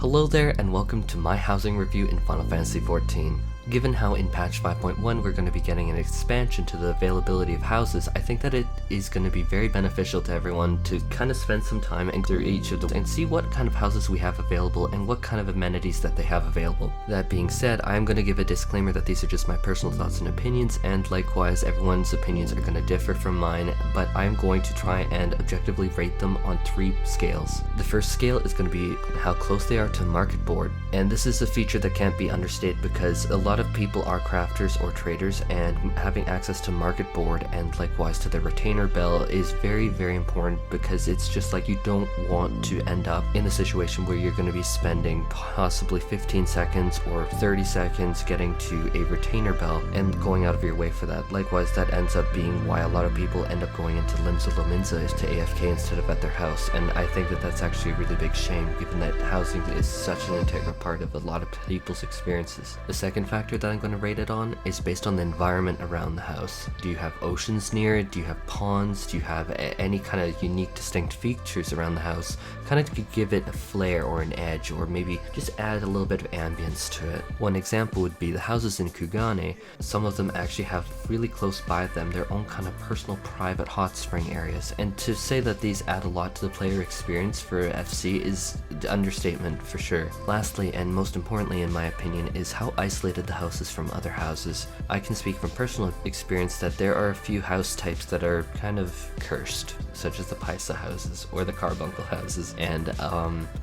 Hello there and welcome to my housing review in Final Fantasy XIV. Given how in patch 5.1 we're going to be getting an expansion to the availability of houses, I think that it is going to be very beneficial to everyone to kind of spend some time and through each of them and see what kind of houses we have available and what kind of amenities that they have available. That being said, I am going to give a disclaimer that these are just my personal thoughts and opinions, and likewise everyone's opinions are going to differ from mine, but I'm going to try and objectively rate them on 3 scales. The first scale is going to be how close they are to Marketboard, and this is a feature that can't be understated because a lot of people are crafters or traders, and having access to Marketboard and likewise to the retainer bell is very, very important, because it's just like you don't want to end up in a situation where you're going to be spending possibly 15 seconds or 30 seconds getting to a retainer bell and going out of your way for that. Likewise, that ends up being why a lot of people end up going into Limsa Lominsa to AFK instead of at their house, and I think that that's actually a really big shame given that housing is such an integral part of a lot of people's experiences. The second factor that I'm going to rate it on is based on the environment around the house. Do you have oceans near it? Do you have ponds? Do you have any kind of unique distinct features around the house? Kind of give it a flair or an edge, or maybe just add a little bit of ambience to it. One example would be the houses in Kugane. Some of them actually have really close by them their own kind of personal private hot spring areas, and to say that these add a lot to the player experience for FC is the understatement for sure. Lastly, and most importantly in my opinion, is how isolated the house is from other houses. I can speak from personal experience that there are a few house types that are kind of cursed, such as the PAISSA houses or the carbuncle houses, and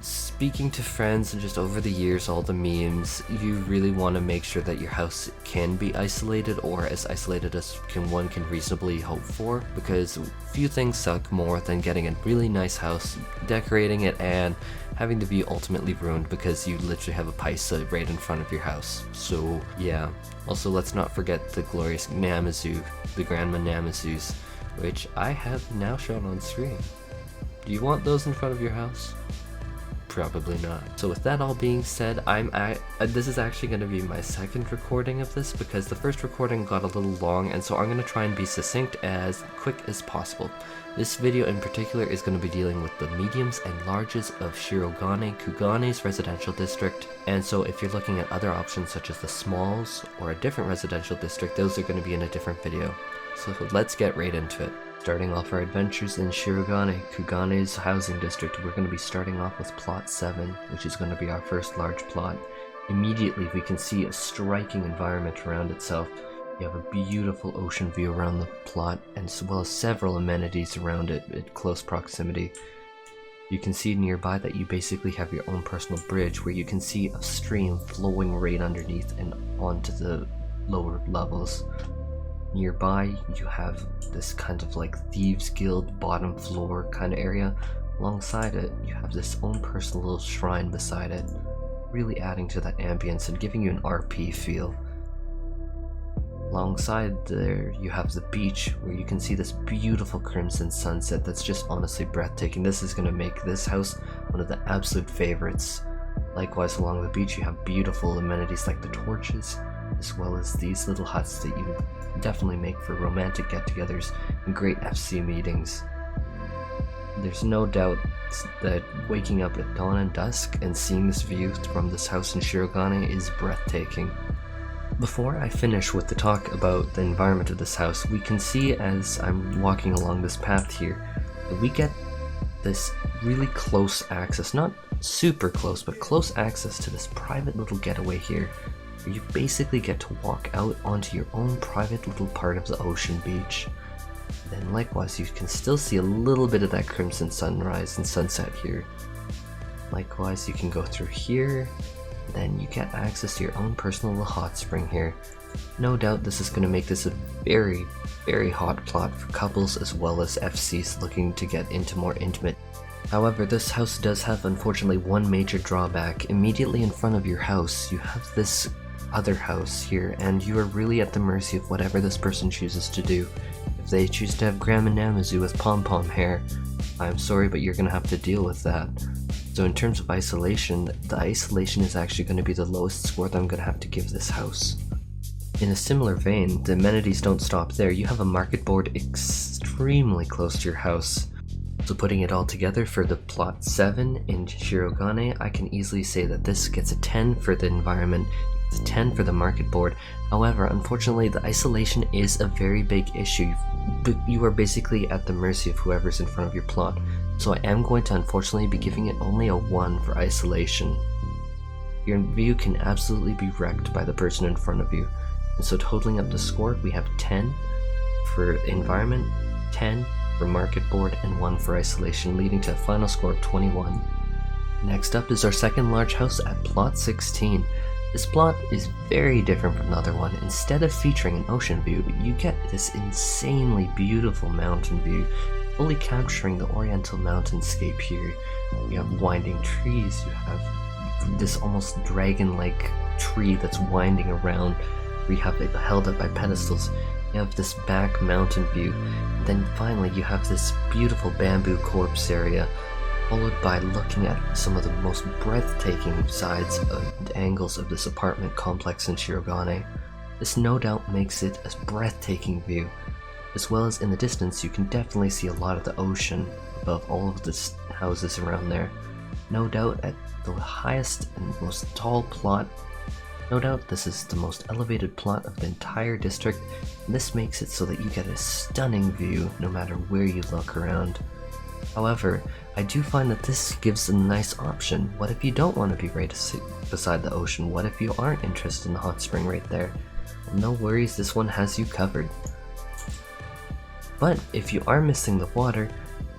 speaking to friends and just over the years, all the memes, you really want to make sure that your house can be isolated, or as isolated as one can reasonably hope for, because few things suck more than getting a really nice house, decorating it, and having the view ultimately ruined because you literally have a PAISSA right in front of your house. So yeah. Also, let's not forget the glorious Namazu, the Grandma Namazus, which I have now shown on screen. Do you want those in front of your house? Probably not. So with that all being said, this is actually going to be my second recording of this, because the first recording got a little long, and so I'm going to try and be succinct as quick as possible. This video in particular is going to be dealing with the mediums and larges of Shirogane, Kugane's residential district, and so if you're looking at other options such as the smalls or a different residential district, those are going to be in a different video. So let's get right into it. Starting off our adventures in Shirogane, Kugane's housing district, we're going to be starting off with plot 7, which is going to be our first large plot. Immediately we can see a striking environment around itself. You have a beautiful ocean view around the plot, and as well as several amenities around it at close proximity. You can see nearby that you basically have your own personal bridge where you can see a stream flowing right underneath and onto the lower levels. Nearby you have this kind of like Thieves Guild bottom floor kind of area. Alongside it you have this own personal little shrine beside it, really adding to that ambience and giving you an RP feel. Alongside there you have the beach where you can see this beautiful crimson sunset that's just honestly breathtaking. This is going to make this house one of the absolute favorites. Likewise, along the beach you have beautiful amenities like the torches, as well as these little huts that you definitely make for romantic get-togethers and great FC meetings. There's no doubt that waking up at dawn and dusk and seeing this view from this house in Shirogane is breathtaking. Before I finish with the talk about the environment of this house, we can see as I'm walking along this path here that we get this really close access, not super close, but close access to this private little getaway here, where you basically get to walk out onto your own private little part of the ocean beach. Then likewise you can still see a little bit of that crimson sunrise and sunset here. Likewise you can go through here, then you get access to your own personal little hot spring here. No doubt this is going to make this a very, very hot plot for couples as well as FCs looking to get into more intimate. However, this house does have unfortunately one major drawback. Immediately in front of your house you have this other house here, and you are really at the mercy of whatever this person chooses to do. If they choose to have Grandma Namazu with pom-pom hair, I'm sorry, but you're going to have to deal with that. So in terms of isolation, the isolation is actually going to be the lowest score that I'm going to have to give this house. In a similar vein, the amenities don't stop there. You have a market board extremely close to your house. So putting it all together for the plot 7 in Shirogane, I can easily say that this gets a 10 for the environment, it's a 10 for the market board. However, unfortunately, the isolation is a very big issue. You are basically at the mercy of whoever's in front of your plot. So I am going to unfortunately be giving it only a 1 for isolation. Your view can absolutely be wrecked by the person in front of you. And so totaling up the score, we have 10 for environment, 10 for market board, and 1 for isolation, leading to a final score of 21. Next up is our second large house at plot 16. This plot is very different from the other one. Instead of featuring an ocean view, you get this insanely beautiful mountain view, fully capturing the oriental mountainscape here. You have winding trees, you have this almost dragon-like tree that's winding around, where you have it held up by pedestals. You have this back mountain view, and then finally you have this beautiful bamboo corpse area, followed by looking at some of the most breathtaking sides and angles of this apartment complex in Shirogane. This no doubt makes it a breathtaking view, as well as in the distance you can definitely see a lot of the ocean above all of the houses around there. No doubt at the highest and most tall plot, no doubt this is the most elevated plot of the entire district, and this makes it so that you get a stunning view no matter where you look around. However, I do find that this gives a nice option. What if you don't want to be right beside the ocean? What if you aren't interested in the hot spring right there? Well, no worries, this one has you covered. But if you are missing the water,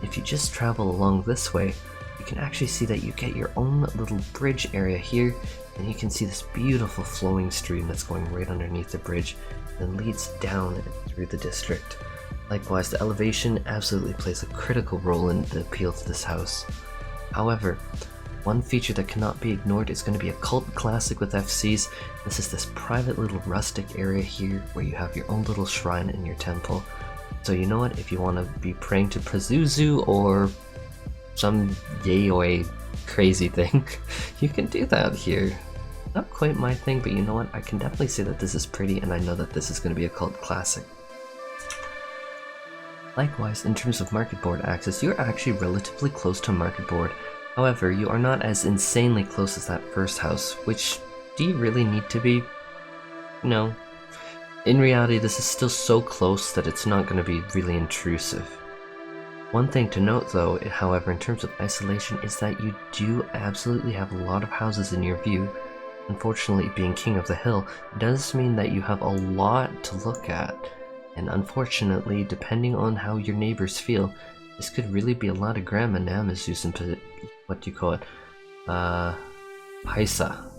if you just travel along this way, you can actually see that you get your own little bridge area here, and you can see this beautiful flowing stream that's going right underneath the bridge and leads down through the district. Likewise, the elevation absolutely plays a critical role in the appeal to this house. However, one feature that cannot be ignored is going to be a cult classic with Ffxiv. This is this private little rustic area here where you have your own little shrine in your temple. So you know what, if you want to be praying to Pazuzu or some yaoi crazy thing, you can do that here. Not quite my thing, but you know what, I can definitely say that this is pretty, and I know that this is going to be a cult classic. Likewise, in terms of market board access, you're actually relatively close to market board. However, you are not as insanely close as that first house, which do you really need to be? No. In reality, this is still so close that it's not going to be really intrusive. One thing to note though, however, in terms of isolation, is that you do absolutely have a lot of houses in your view. Unfortunately, being king of the hill does mean that you have a lot to look at. And unfortunately, depending on how your neighbors feel, this could really be a lot of grandma namazus and what do you call it? PAISSA.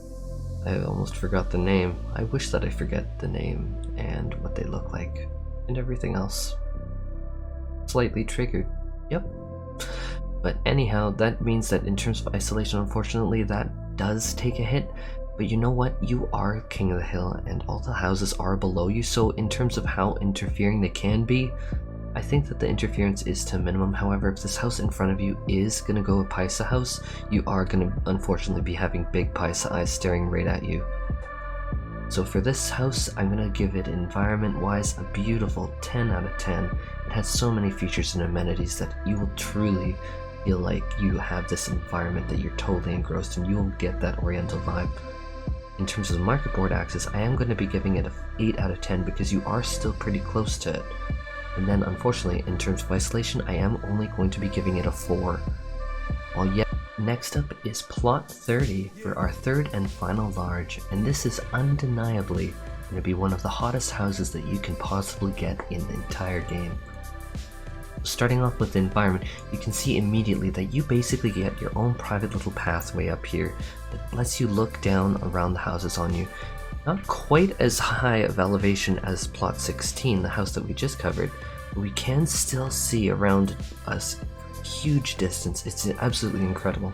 I almost forgot the name. I wish that I forget the name and what they look like and everything else. Slightly triggered. Yep. But anyhow, that means that in terms of isolation, unfortunately, that does take a hit. But you know what? You are king of the hill, and all the houses are below you, so in terms of how interfering they can be, I think that the interference is to a minimum. However, if this house in front of you is going to go a PAISSA house, you are going to unfortunately be having big PAISSA eyes staring right at you. So for this house, I'm going to give it environment-wise a beautiful 10 out of 10. It has so many features and amenities that you will truly feel like you have this environment that you're totally engrossed in. You will get that oriental vibe. In terms of the market board access, I am going to be giving it an 8 out of 10 because you are still pretty close to it. And then unfortunately, in terms of isolation, I am only going to be giving it a 4. Well, yet next up is plot 30 for our third and final large, and this is undeniably going to be one of the hottest houses that you can possibly get in the entire game. Starting off with the environment, you can see immediately that you basically get your own private little pathway up here that lets you look down around the houses on you. Not quite as high of elevation as plot 16, the house that we just covered, but we can still see around us a huge distance. It's absolutely incredible.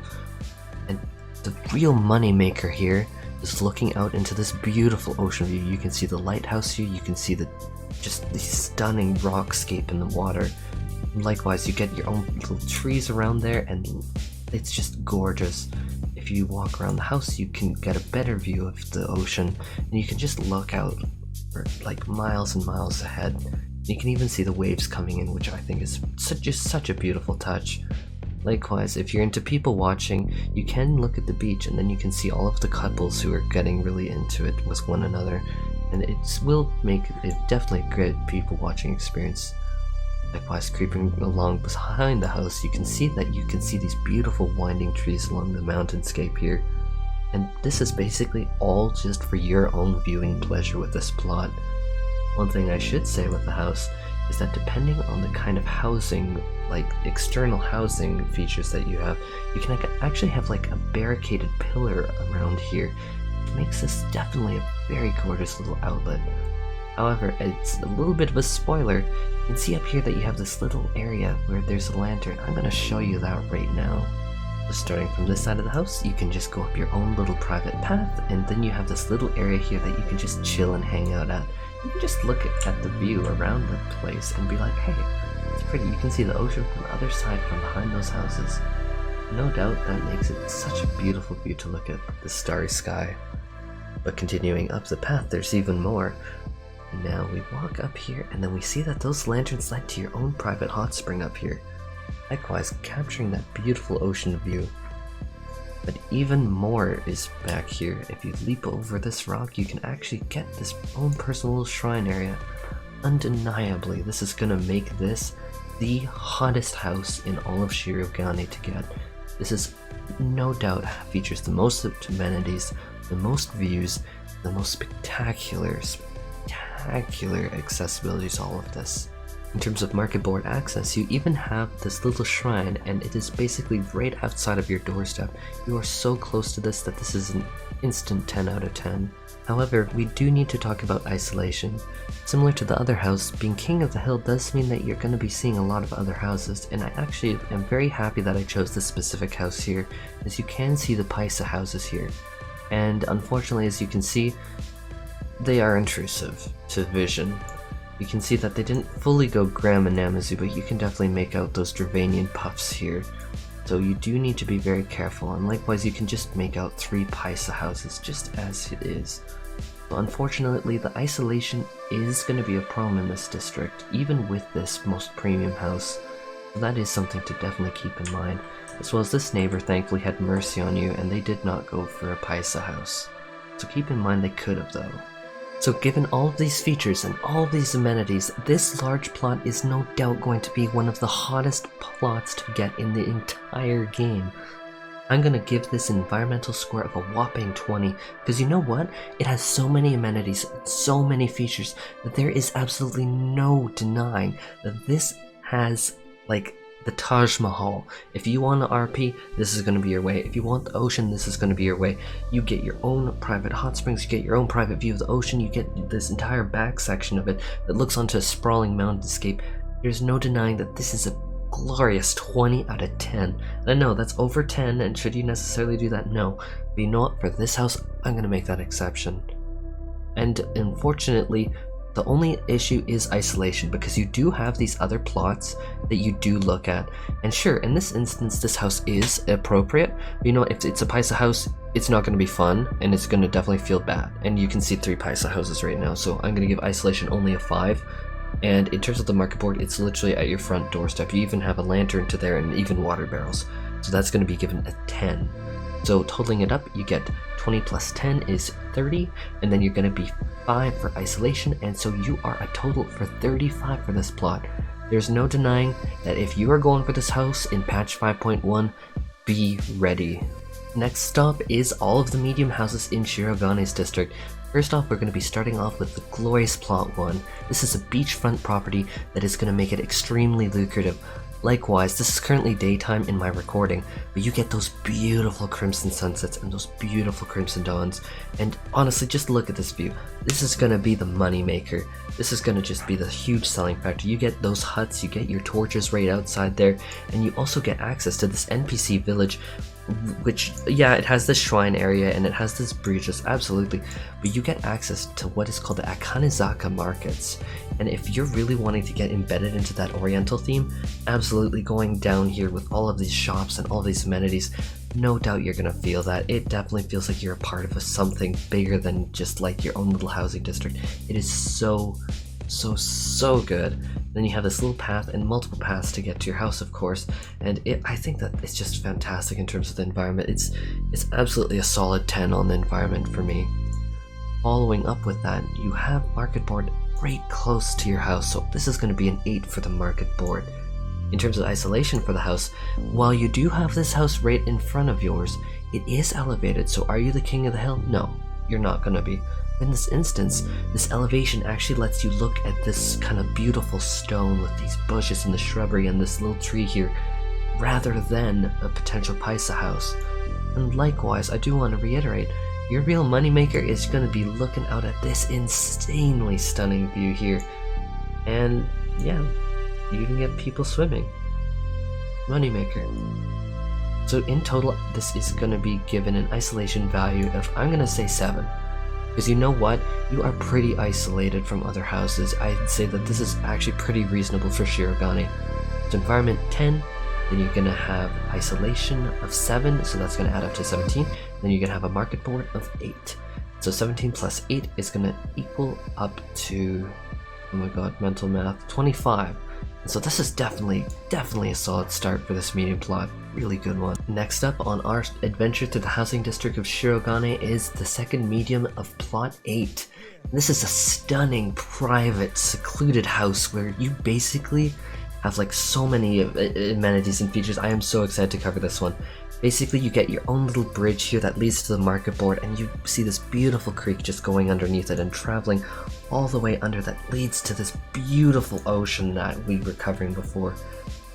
And the real money maker here is looking out into this beautiful ocean view. You can see the lighthouse here, you can see just the stunning rockscape in the water. Likewise, you get your own little trees around there, and it's just gorgeous. If you walk around the house, you can get a better view of the ocean, and you can just look out for like miles and miles ahead. You can even see the waves coming in, which I think is just such a beautiful touch. Likewise, if you're into people watching, you can look at the beach and then you can see all of the couples who are getting really into it with one another, and it will make it definitely a great people watching experience. Likewise, creeping along behind the house, you can see these beautiful winding trees along the mountainscape here. And this is basically all just for your own viewing pleasure with this plot. One thing I should say with the house is that depending on the kind of housing, like external housing features that you have, you can actually have like a barricaded pillar around here. It makes this definitely a very gorgeous little outlet. However, it's a little bit of a spoiler. You can see up here that you have this little area where there's a lantern. I'm going to show you that right now. So starting from this side of the house, you can just go up your own little private path, and then you have this little area here that you can just chill and hang out at. You can just look at the view around the place and be like, hey, it's pretty. You can see the ocean from the other side from behind those houses. No doubt that makes it such a beautiful view to look at the starry sky. But continuing up the path, there's even more. Now we walk up here, and then we see that those lanterns led to your own private hot spring up here. Likewise, capturing that beautiful ocean view. But even more is back here. If you leap over this rock, you can actually get this own personal little shrine area. Undeniably, this is gonna make this the hottest house in all of Shirogane to get. This is no doubt features the most amenities, the most views, the most spectacular accessibility to all of this. In terms of Marketboard access, you even have this little shrine, and it is basically right outside of your doorstep. You are so close to this that this is an instant 10 out of 10. However, we do need to talk about isolation. Similar to the other house, being king of the hill does mean that you're going to be seeing a lot of other houses, and I actually am very happy that I chose this specific house here, as you can see the PAISSA houses here. And unfortunately, as you can see, they are intrusive to vision. You can see that they didn't fully go Graham and Namazu, but you can definitely make out those Dravanian puffs here. So you do need to be very careful, and likewise you can just make out 3 PAISSA houses just as it is. But unfortunately, the isolation is going to be a problem in this district, even with this most premium house. So that is something to definitely keep in mind, as well as this neighbor thankfully had mercy on you and they did not go for a PAISSA house. So keep in mind they could have though. So given all of these features and all of these amenities, this large plot is no doubt going to be one of the hottest plots to get in the entire game. I'm going to give this environmental score of a whopping 20, because you know what? It has so many amenities, so many features, that there is absolutely no denying that this has, like, the Taj Mahal. If you want an RP, this is going to be your way. If you want the ocean, this is going to be your way. You get your own private hot springs, you get your own private view of the ocean, you get this entire back section of it that looks onto a sprawling mountainscape. There's no denying that this is a glorious 20 out of 10. And I know that's over 10, and should you necessarily do that? No. But you know what? For this house, I'm going to make that exception. And unfortunately, the only issue is isolation, because you do have these other plots that you do look at. And sure, in this instance, this house is appropriate. But you know, if it's a PAISSA house, it's not going to be fun, and it's going to definitely feel bad. And you can see 3 PAISSA houses right now, so I'm going to give isolation only a 5. And in terms of the Marketboard, it's literally at your front doorstep. You even have a lantern to there and even water barrels. So that's going to be given a 10. So totaling it up, you get 20 plus 10 is 30, and then you're going to be 5 for isolation, and so you are a total for 35 for this plot. There's no denying that if you are going for this house in patch 5.1, be ready. Next stop is all of the medium houses in Shirogane's district. First off, we're going to be starting off with the glorious plot 1. This is a beachfront property that is going to make it extremely lucrative. Likewise, this is currently daytime in my recording, but you get those beautiful crimson sunsets and those beautiful crimson dawns. And honestly, just look at this view. This is going to be the money maker. This is going to just be the huge selling factor. You get those huts, you get your torches right outside there, and you also get access to this NPC village, which, yeah, it has this shrine area and it has this bridges, absolutely, but you get access to what is called the Akanizaka markets. And if you're really wanting to get embedded into that oriental theme, absolutely going down here with all of these shops and all these amenities, no doubt you're gonna feel that. It definitely feels like you're a part of something bigger than just like your own little housing district. It is so so good. Then you have this little path and multiple paths to get to your house, of course, and I think that it's just fantastic in terms of the environment. It's absolutely a solid 10 on the environment for me. Following up with that, you have Marketboard right close to your house, so this is going to be an 8 for the Marketboard. In terms of isolation for the house, while you do have this house right in front of yours, it is elevated, so are you the king of the hill? No, you're not going to be. In this instance, this elevation actually lets you look at this kind of beautiful stone with these bushes and the shrubbery and this little tree here, rather than a potential PAISSA house. And likewise, I do want to reiterate, your real moneymaker is going to be looking out at this insanely stunning view here. And yeah, you can get people swimming. Moneymaker. So in total, this is going to be given an isolation value of, I'm going to say 7. Because you know what? You are pretty isolated from other houses. I'd say that this is actually pretty reasonable for Shirogane. So environment 10, then you're going to have isolation of 7, so that's going to add up to 17. Then you're going to have a Marketboard of 8. So 17 plus 8 is going to equal up to, oh my god, mental math, 25. So this is definitely a solid start for this medium plot. Really good one. Next up on our adventure through the housing district of Shirogane is the second medium of plot 8. This is a stunning, private, secluded house where you basically have like so many amenities and features. I am so excited to cover this one. Basically, you get your own little bridge here that leads to the Marketboard, and you see this beautiful creek just going underneath it and traveling all the way under that leads to this beautiful ocean that we were covering before.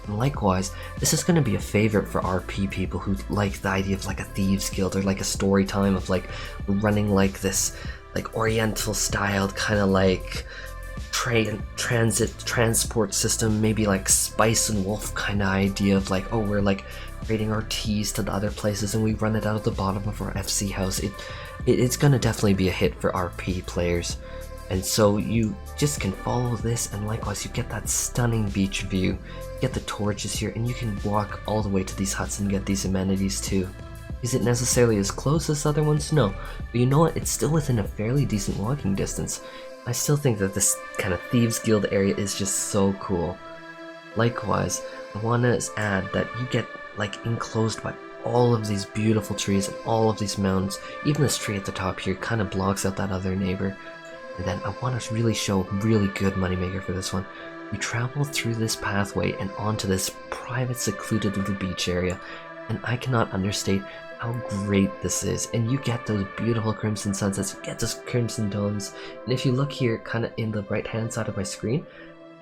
And likewise, this is going to be a favorite for RP people who like the idea of like a thieves guild or like a story time of like running like this like oriental styled kind of like transport system, maybe like Spice and Wolf kind of idea of like, oh, we're like creating our teas to the other places and we run it out of the bottom of our FC house. It's gonna definitely be a hit for RP players. And so you just can follow this, and likewise you get that stunning beach view, you get the torches here, and you can walk all the way to these huts and get these amenities too. Is it necessarily as close as other ones? No, but you know what, it's still within a fairly decent walking distance. I still think that this kind of Thieves Guild area is just so cool. Likewise, I want to add that you get like enclosed by all of these beautiful trees and all of these mountains. Even this tree at the top here kind of blocks out that other neighbor. And then I want to really show really good moneymaker for this one. You travel through this pathway and onto this private secluded little beach area, and I cannot understate how great this is. And you get those beautiful crimson sunsets, you get those crimson dawns, and if you look here kind of in the right hand side of my screen,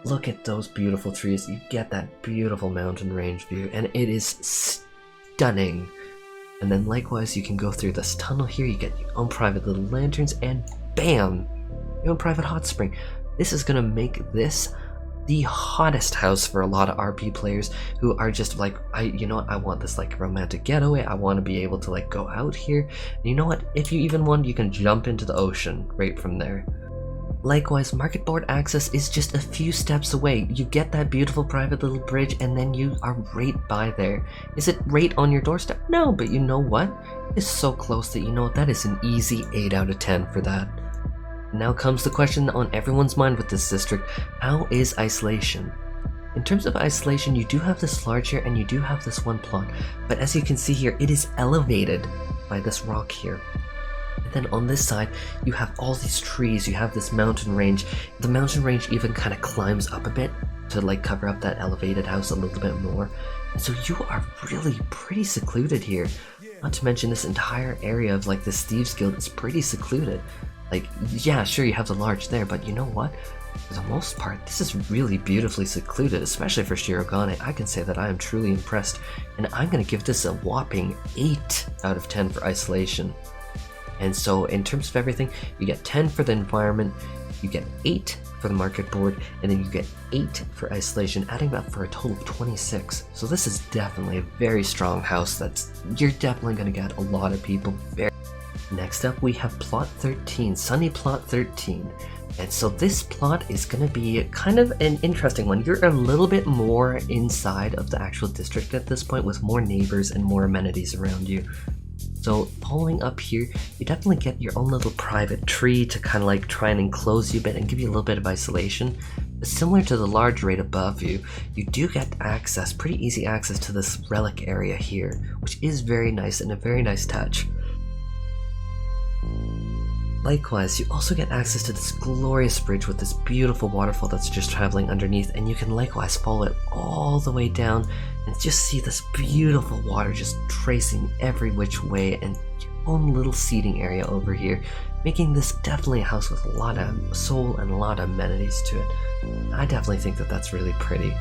look at those beautiful trees. You get that beautiful mountain range view, and it is stunning. And then likewise you can go through this tunnel here, you get your own private little lanterns, and bam, your own private hot spring. This is gonna make this the hottest house for a lot of RP players who are just like, you know what, I want this like romantic getaway, I want to be able to like go out here, and you know what, if you even want, you can jump into the ocean right from there. Likewise, Marketboard access is just a few steps away. You get that beautiful private little bridge and then you are right by there. Is it right on your doorstep? No, but you know what, it's so close that you know what, that is an easy 8 out of 10 for that. Now comes the question on everyone's mind with this district: how is isolation? In terms of isolation, you do have this large here and you do have this one plot, but as you can see here, it is elevated by this rock here. And then on this side, you have all these trees, you have this mountain range. The mountain range even kind of climbs up a bit to like cover up that elevated house a little bit more. And so you are really pretty secluded here. Not to mention this entire area of like this Thieves Guild is pretty secluded. Like, yeah, sure, you have the large there, but you know what? For the most part, this is really beautifully secluded, especially for Shirogane. I can say that I am truly impressed, and I'm going to give this a whopping 8 out of 10 for isolation. And so, in terms of everything, you get 10 for the environment, you get 8 for the Marketboard, and then you get 8 for isolation, adding up for a total of 26. So this is definitely a very strong house you're definitely going to get a lot of people very. Next up, we have plot 13, Sunny Plot 13. And so this plot is going to be kind of an interesting one. You're a little bit more inside of the actual district at this point with more neighbors and more amenities around you. So following up here, you definitely get your own little private tree to kind of like try and enclose you a bit and give you a little bit of isolation. But similar to the large right above you, you do get access, pretty easy access to this relic area here, which is very nice and a very nice touch. Likewise, you also get access to this glorious bridge with this beautiful waterfall that's just traveling underneath, and you can likewise follow it all the way down and just see this beautiful water just tracing every which way, and your own little seating area over here, making this definitely a house with a lot of soul and a lot of amenities to it. I definitely think that that's really pretty.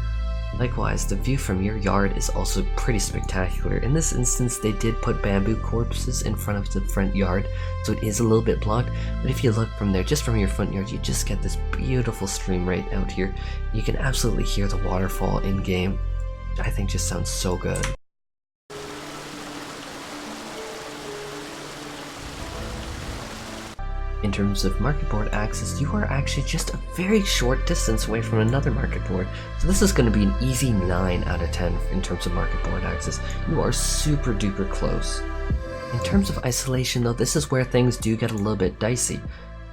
Likewise, the view from your yard is also pretty spectacular. In this instance, they did put bamboo corpses in front of the front yard, so it is a little bit blocked, but if you look from there, just from your front yard, you just get this beautiful stream right out here. You can absolutely hear the waterfall in game, which I think just sounds so good. In terms of Marketboard access, you are actually just a very short distance away from another Marketboard, so this is going to be an easy 9 out of 10 in terms of Marketboard access. You are super duper close. In terms of isolation though, this is where things do get a little bit dicey.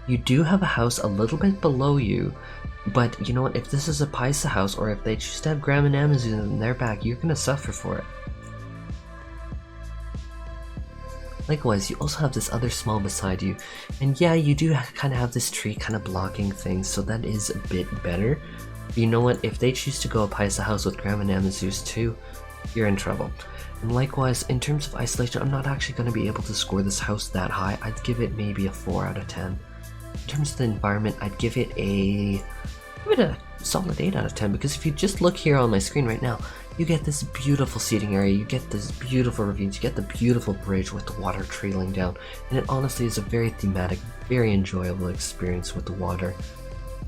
You do have a house a little bit below you, but you know what, if this is a PAISSA house or if they choose to have Graham and Amazon in their back, you're going to suffer for it. Likewise, you also have this other small beside you, and yeah, you do kind of have this tree kind of blocking things, so that is a bit better. But you know what, if they choose to go a PAISSA house with Graham and Amazons too, you're in trouble. And likewise, in terms of isolation, I'm not actually going to be able to score this house that high. I'd give it maybe a 4 out of 10. In terms of the environment, I'd give it a solid 8 out of 10, because if you just look here on my screen right now, you get this beautiful seating area, you get this beautiful ravines, you get the beautiful bridge with the water trailing down, and it honestly is a very thematic, very enjoyable experience with the water.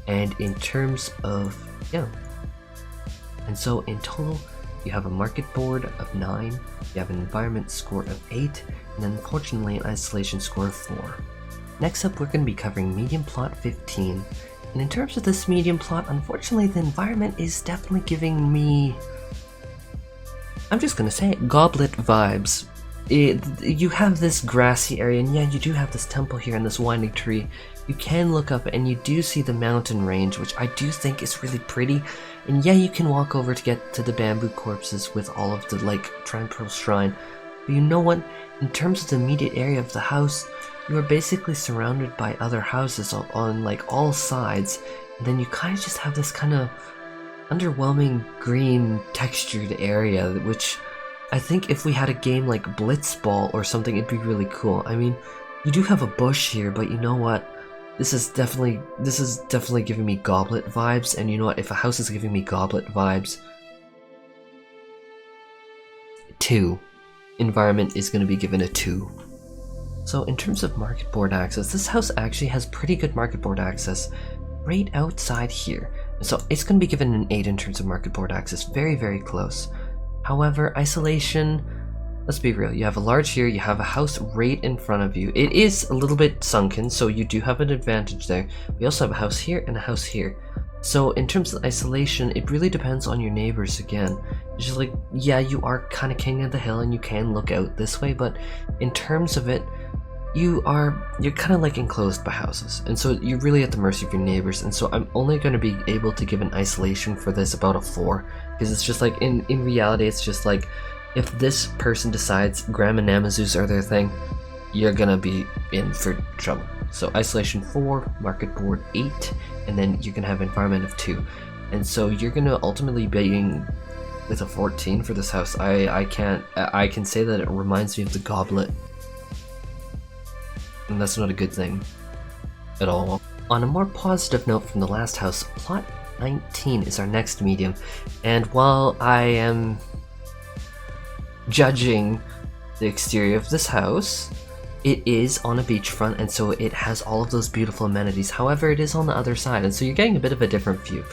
And in terms of, and so in total, you have a Marketboard of 9, you have an environment score of 8, and unfortunately an isolation score of 4. Next up, we're going to be covering medium plot 15, and in terms of this medium plot, unfortunately the environment is definitely giving me, I'm just gonna say it, goblet vibes. You have this grassy area, and yeah, you do have this temple here and this winding tree. You can look up and you do see the mountain range, which I do think is really pretty. And yeah, you can walk over to get to the bamboo corpses with all of the like Tranquil Shrine. But you know what? In terms of the immediate area of the house, you are basically surrounded by other houses on like all sides. And then you kind of just have this kind of underwhelming green textured area, which I think if we had a game like Blitzball or something, it'd be really cool. I mean, you do have a bush here, but you know what? This is definitely giving me goblet vibes, and you know what? If a house is giving me goblet vibes, 2. Environment is going to be given a 2. So in terms of Marketboard access, this house actually has pretty good Marketboard access right outside here. So it's going to be given an 8 in terms of Marketboard access, very, very close. However, isolation, let's be real, you have a large here, you have a house right in front of you. It is a little bit sunken, so you do have an advantage there. We also have a house here and a house here. So in terms of isolation, it really depends on your neighbors again. It's just like, yeah, you are kind of king of the hill and you can look out this way, but in terms of it, you're kind of like enclosed by houses, and so you're really at the mercy of your neighbors. And so I'm only going to be able to give an isolation for this about a 4, because it's just like in reality, it's just like if this person decides Graham and Amazons are their thing, you're gonna be in for trouble. So isolation 4, Marketboard 8, and then you're gonna have environment of 2, and so you're gonna ultimately be with a 14 for this house. I can say that it reminds me of the Goblet. And that's not a good thing at all. On a more positive note from the last house, plot 19 is our next medium, and while I am judging the exterior of this house, it is on a beachfront, and so it has all of those beautiful amenities. However, it is on the other side, and so you're getting a bit of a different view.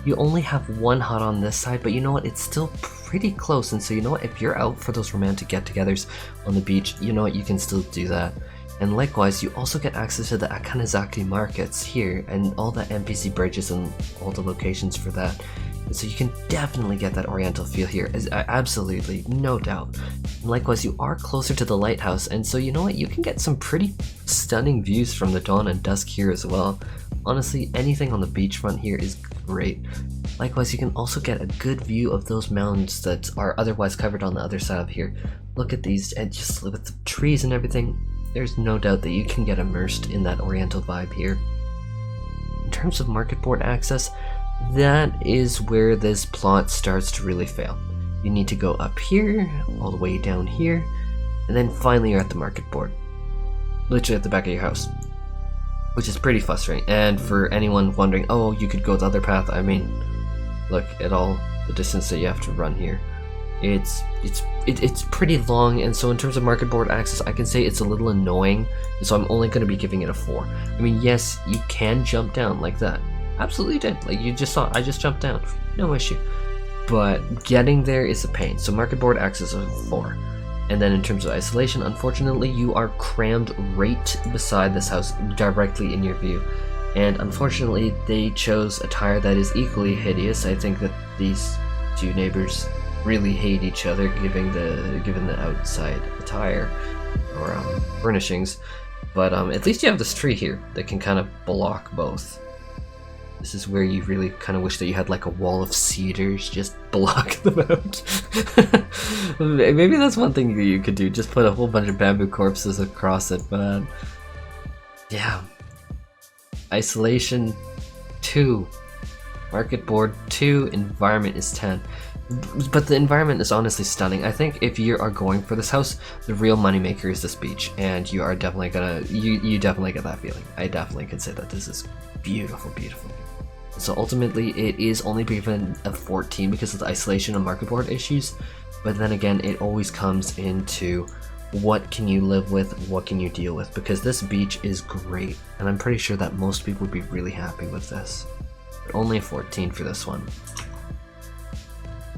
You only have one hut on this side, but you know what, it's still pretty close, and so you know what, if you're out for those romantic get-togethers on the beach, you know what, you can still do that. And likewise, you also get access to the Akanazaki markets here, and all the NPC bridges and all the locations for that. And so you can definitely get that oriental feel here, absolutely, no doubt. Likewise, you are closer to the lighthouse, and so you know what, you can get some pretty stunning views from the dawn and dusk here as well. Honestly, anything on the beachfront here is great. Likewise, you can also get a good view of those mountains that are otherwise covered on the other side of here. Look at these, and just look at the trees and everything. There's no doubt that you can get immersed in that oriental vibe here. In terms of Marketboard access, that is where this plot starts to really fail. You need to go up here, all the way down here, and then finally you're at the Marketboard. Literally at the back of your house. Which is pretty frustrating. And for anyone wondering, oh, you could go the other path, I mean, look at all the distance that you have to run here. It's pretty long, and so in terms of Marketboard access, I can say it's a little annoying, so I'm only going to be giving it a 4. I mean, yes, you can jump down like that. Absolutely did. Like you just saw, I just jumped down. No issue. But getting there is a pain, so Marketboard access is a 4. And then in terms of isolation, unfortunately, you are crammed right beside this house, directly in your view. And unfortunately, they chose a tire that is equally hideous. I think that these two neighbors really hate each other, given the outside attire or furnishings. But at least you have this tree here that can kind of block both. This is where you really kind of wish that you had like a wall of cedars just block them out. Maybe that's one thing you could do, just put a whole bunch of bamboo corpses across it, but yeah. Isolation 2, Marketboard 2, environment is 10. But the environment is honestly stunning. I think if you are going for this house, the real moneymaker is this beach, and you are definitely gonna, you definitely get that feeling. I definitely could say that this is beautiful, beautiful. So ultimately, it is only given a 14 because of the isolation and Marketboard issues, but then again, it always comes into what can you live with, what can you deal with, because this beach is great, and I'm pretty sure that most people would be really happy with this. But only a 14 for this one.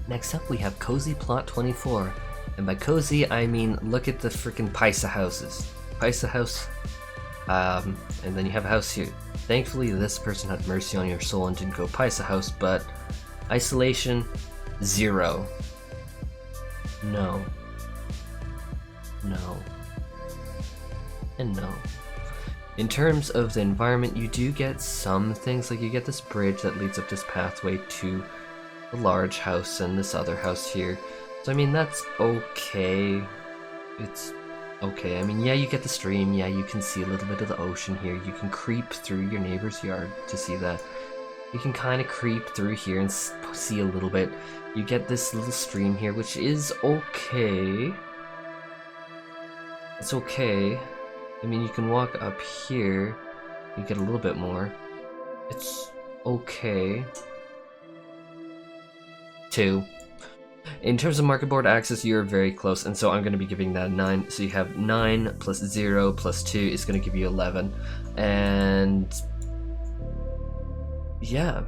Next up, we have Cozy Plot 24, and by cozy, I mean look at the freaking PAISSA houses. PAISSA house, and then you have a house here. Thankfully, this person had mercy on your soul and didn't go PAISSA house, but isolation, 0. No. No. And no. In terms of the environment, you do get some things, like you get this bridge that leads up this pathway to the large house and this other house here. So I mean, that's okay. It's okay. I mean, yeah, you get the stream, yeah, you can see a little bit of the ocean here. You can creep through your neighbor's yard to see that. You can kind of creep through here and see a little bit. You get this little stream here, which is okay. It's okay. I mean, you can walk up here. You get a little bit more. It's okay. 2. In terms of Marketboard access, you're very close, and so I'm going to be giving that a 9. So you have 9 plus 0 plus 2 is going to give you 11. And yeah.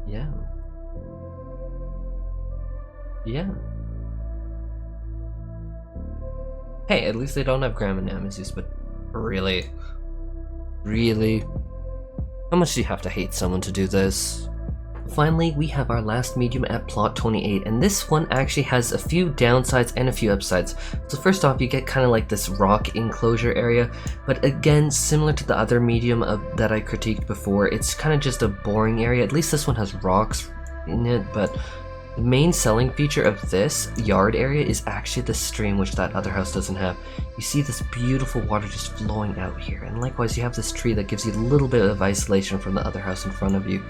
Yeah. Yeah. Hey, at least they don't have Grandma Nemesis, but really? Really? How much do you have to hate someone to do this? Finally, we have our last medium at plot 28, and this one actually has a few downsides and a few upsides. So first off, you get kind of like this rock enclosure area, but again, similar to the other medium that I critiqued before, it's kind of just a boring area. At least this one has rocks in it, but the main selling feature of this yard area is actually the stream, which that other house doesn't have. You see this beautiful water just flowing out here, and likewise you have this tree that gives you a little bit of isolation from the other house in front of you.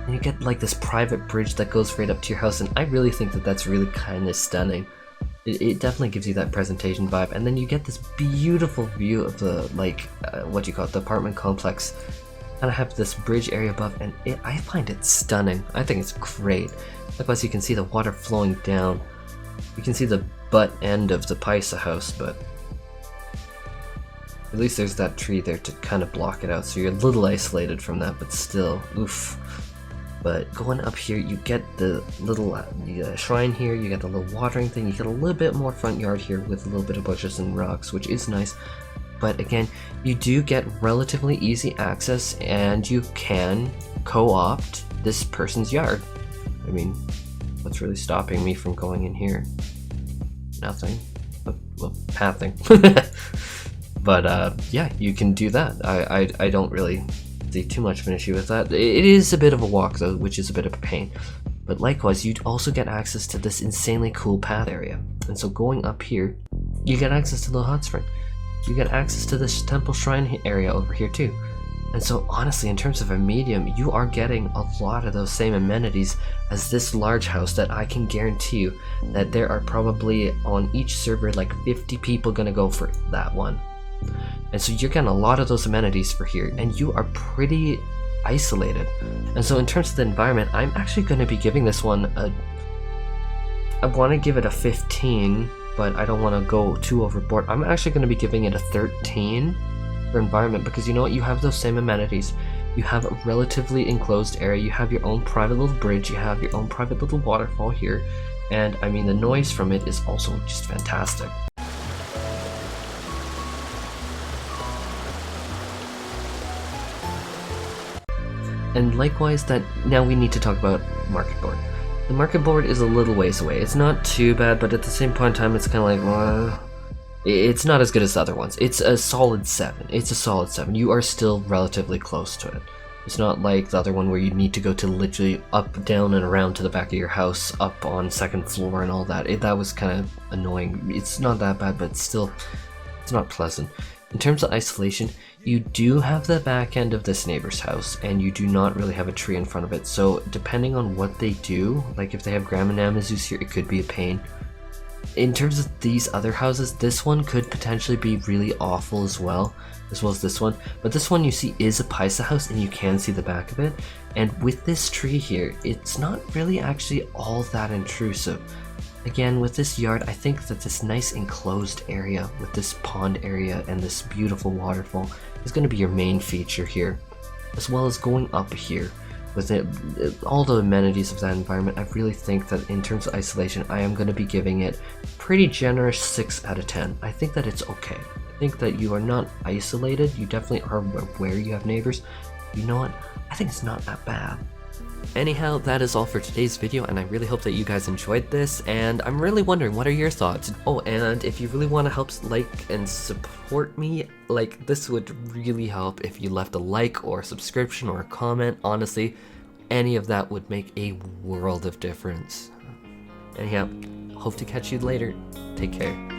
And you get like this private bridge that goes right up to your house, and I really think that that's really kind of stunning. It definitely gives you that presentation vibe, and then you get this beautiful view of the, like, what do you call it, the apartment complex. And I have this bridge area above, and I find it stunning. I think it's great. Likewise, you can see the water flowing down. You can see the butt end of the PAISSA house, but at least there's that tree there to kind of block it out, so you're a little isolated from that, but still, oof. But going up here, you get the little shrine here, you get the little watering thing, you get a little bit more front yard here with a little bit of bushes and rocks, which is nice. But again, you do get relatively easy access, and you can co-opt this person's yard. I mean, What's really stopping me from going in here? Nothing. Well, pathing. But yeah, you can do that. I don't really see too much of an issue with that. It is a bit of a walk though, which is a bit of a pain. But likewise, you'd also get access to this insanely cool path area. And so going up here, you get access to the hot spring. You get access to this temple shrine area over here too. And so honestly, in terms of a medium, you are getting a lot of those same amenities as this large house that I can guarantee you that there are probably on each server like 50 people gonna go for that one. And so you're getting a lot of those amenities for here, and you are pretty isolated. And so in terms of the environment, I'm actually going to be giving this one I want to give it a 15, but I don't want to go too overboard. I'm actually going to be giving it a 13 for environment, because you know what, you have those same amenities. You have a relatively enclosed area, you have your own private little bridge, you have your own private little waterfall here, and I mean the noise from it is also just fantastic. And likewise, that now we need to talk about Marketboard. The Marketboard is a little ways away. It's not too bad, but at the same point in time, it's kind of like, well, it's not as good as the other ones. It's a solid 7. It's a solid 7. You are still relatively close to it. It's not like the other one where you need to go to literally up, down, and around to the back of your house, up on 2nd floor and all that. That was kind of annoying. It's not that bad, but still, it's not pleasant. In terms of isolation, you do have the back end of this neighbor's house, and you do not really have a tree in front of it. So depending on what they do, like if they have Grandma Namazu's here, it could be a pain. In terms of these other houses, this one could potentially be really awful as well as this one. But this one you see is a PAISSA house, and you can see the back of it. And with this tree here, it's not really actually all that intrusive. Again, with this yard, I think that this nice enclosed area with this pond area and this beautiful waterfall is going to be your main feature here, as well as going up here with all the amenities of that environment. I really think that in terms of isolation, I am going to be giving it pretty generous 6 out of 10. I think that it's okay. I think that you are not isolated. You definitely are aware you have neighbors. You know what? I think it's not that bad. Anyhow, that is all for today's video, and I really hope that you guys enjoyed this, and I'm really wondering, what are your thoughts? Oh, and if you really want to help like and support me, like, this would really help if you left a like or a subscription or a comment. Honestly, any of that would make a world of difference. Anyhow, hope to catch you later. Take care.